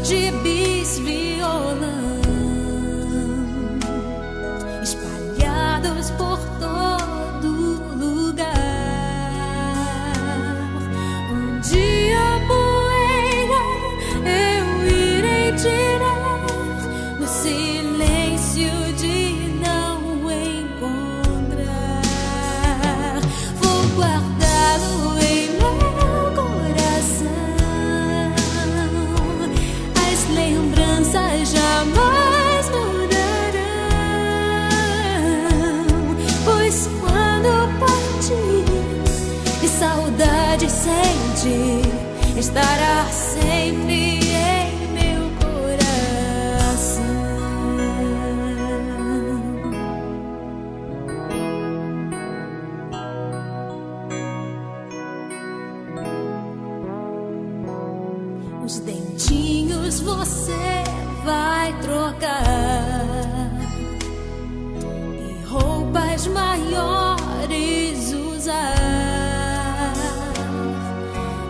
de bis-violão espalhados por todo lugar. Um dia a poeira eu irei tirar no silêncio de não encontrar. Vou guardá-lo em meu coração. As lembranças jamais mudarão, pois quando partir e saudade sentir, estará sempre em meu coração. Os dentinhos você vai trocar e roupas maiores usar.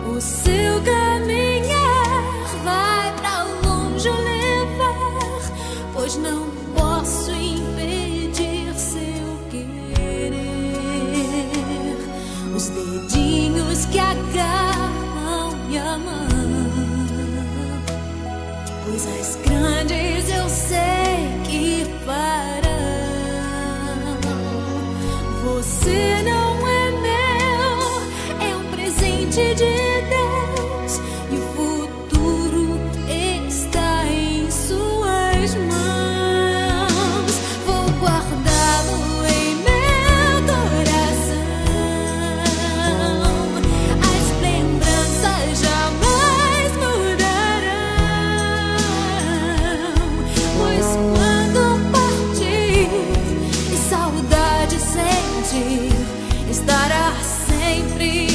O seu caminhar vai pra longe levar, pois não posso impedir seu querer. Os dedinhos que agarram minha mão, coisas grandes eu sei que farão. Você não é meu, é um presente de Deus, e o futuro está em suas mãos. Vou guardá-lo em meu coração. As lembranças jamais mudarão, pois quando partir e saudade sentir, estará sempre